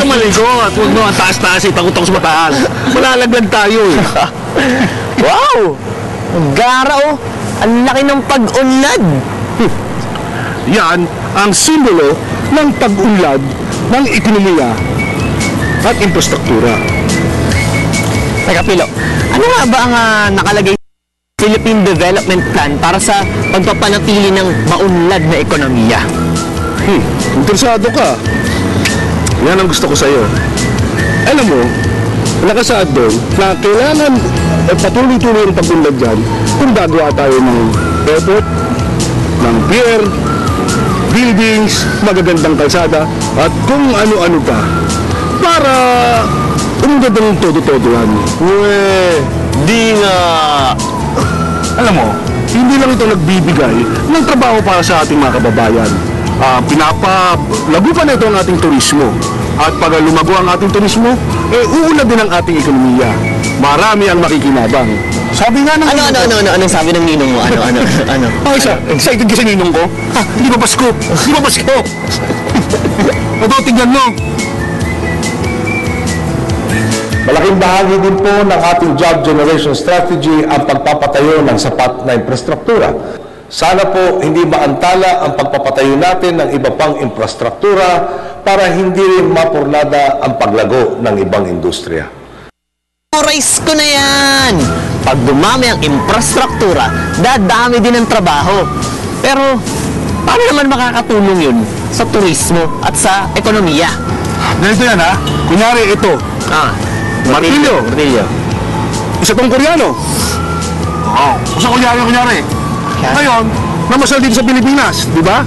ka maligo at huwag mo ang taas-taas, takot-takot sa mataas. Malalaglag tayo eh. Wow! Gara oh! Ang laki ng pag-unlad! Yan ang simbolo ng pag-unlad ng ekonomiya at infrastruktura. Teka, Pilo, ano nga ba ang nakalagay Philippine Development Plan para sa pagpapanatili ng maunlad na ekonomiya? Interesado ka. Yan ang gusto ko sa'yo. Alam mo, nakasaad doon na kailangan patuloy-tuloy ang pag-unlad dyan kung gagawa tayo ng airport, ng pier, buildings, magagandang kalsada, at kung ano-ano pa para umugad ng todo-todoan. Di nga! Alam mo, hindi lang ito nagbibigay ng trabaho para sa ating mga kababayan. Pinapalago pa na ito ang ating turismo. At pag lumago ang ating turismo, uunlad din ang ating ekonomiya. Marami ang makikinabang. Sabi nga ng Ano sabi ng ninong mo? Ano? Excited ka sa ninong ko? Hindi ba Pasko? Hindi ba Pasko? Ito, tingnan mo. Malaking bahagi din po ng ating job generation strategy ang pagpapatayo ng sapat na infrastruktura. Sana po hindi maantala ang pagpapatayo natin ng iba pang infrastruktura para hindi rin mapurnada ang paglago ng ibang industriya. Memorize ko na yan! Pag dumami ang infrastruktura, dadami din ang trabaho. Pero, paano naman makakatulong yun sa turismo at sa ekonomiya? Ganito yan ha. Kunyari ito. Martilyo. Isa tong Koreano. Isa kunyari. Ngayon, namasyal dito sa Pilipinas, di ba?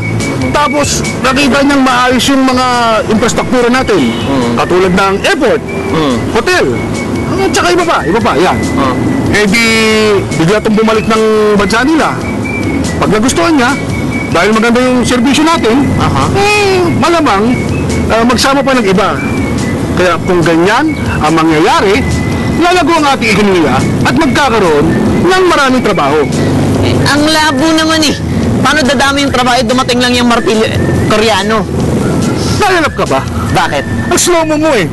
Tapos, nakita niyang maayos yung mga infrastruktura natin. Katulad ng airport, hotel, at saka iba pa, yan. Bigla itong bumalik ng bansa nila. Pag nagustuhan niya, dahil maganda yung servisyo natin, malamang magsama pa ng iba. Kaya kung ganyan ang mangyayari, lalago ang ating ekonomiya at magkakaroon ng maraming trabaho. Ang labo naman eh. Paano dadami yung trabaho? Dumating lang yung martilyo Koreano. Nahanap ka ba? Bakit? Ang slow mo eh.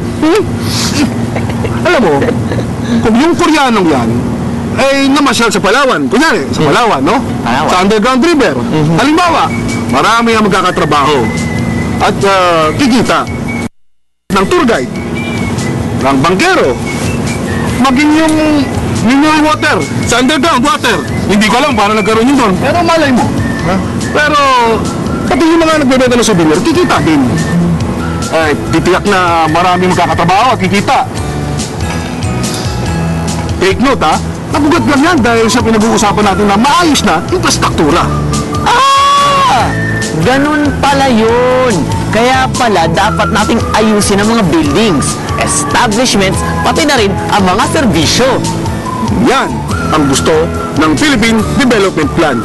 Alam mo, kung yung Koreanong yan ay namasyal sa Palawan, kunyari, sa Palawan, no? Palawan. Sa underground river. Halimbawa, marami ang magkakatrabaho at kikita ng tour guide, ng bankero, maging yung mineral water sa underground water. Hindi ko alam paano nagkaroon yun doon, pero malay mo. Pero pati yung mga nagbebenta ng souvenir, kikita din. Titiyak na marami magkakatrabaho at kikita. Take note ha, nabugat lang yan dahil sa pinag-uusapan natin na maayos na infrastruktura. Ganun pala yun. Kaya pala dapat nating ayusin ang mga buildings, establishments, pati na rin ang mga serbisyo. Yan ang gusto ng Philippine Development Plan.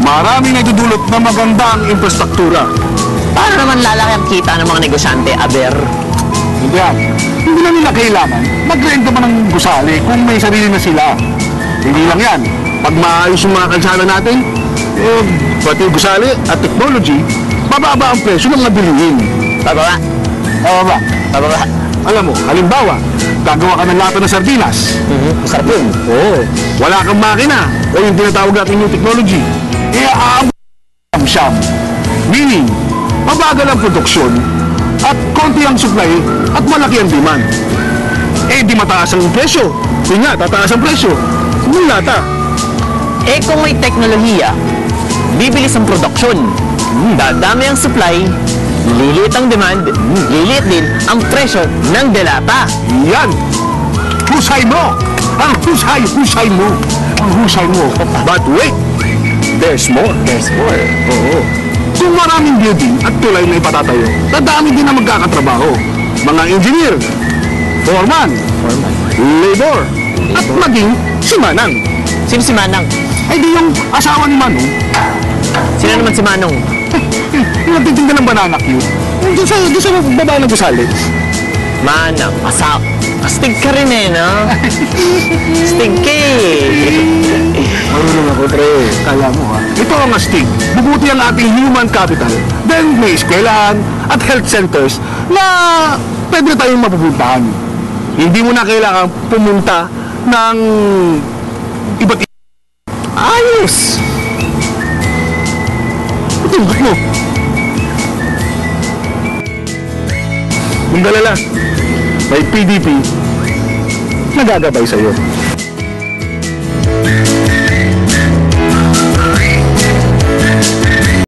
Maraming nagdudulot na maganda ang infrastruktura. Paano naman lalaki ang kita ng mga negosyante, Aber? Hindi na nila kailangan mag-renta pa ng gusali kung may sarili na sila. Hindi lang yan. Pag maayos yung mga kalsada natin, pati yung gusali at technology, bababa ang presyo ng mga bilihin. Bababa. Alam mo, halimbawa, gagawa ka ng lata ng sardinas. Masarap yun. Wala kang makina o yung tinatawag natin yung technology. Siyam. Meaning, mabagal ang produksyon at konti ang supply at malaki ang demand. Di mataas ang presyo. Yun nga, tataas ang presyo. Yung lata. Kung may teknolohiya, bibilis ang produksyon. Dadami ang supply, liliit ang demand, liliit din ang presyo ng delata. Yan! Husay mo! Ang husay mo! But wait! There's more. Oo. Kung maraming building at tulay na ipatatayo, dadami din ang magkakatrabaho. Mga engineer, foreman, labor, at maging si Manang. Sino si Manang? Di yung asawa ni Manong. Sino naman si Manong? Yung nagtitinda ng banana cue. Doon sa baba ng gusali. Manang, astig ka rin no? Astig ka Marunong ako, pre. Kala mo, ha? Ito ang astig. Bubuti ang ating human capital. Then may eskwelahan at health centers na pwede tayong mapupuntahan. Hindi mo na kailangan pumunta ng iba't ibang. Ayos! Ito mo. Kung galala, may PDP nagagabay sa'yo.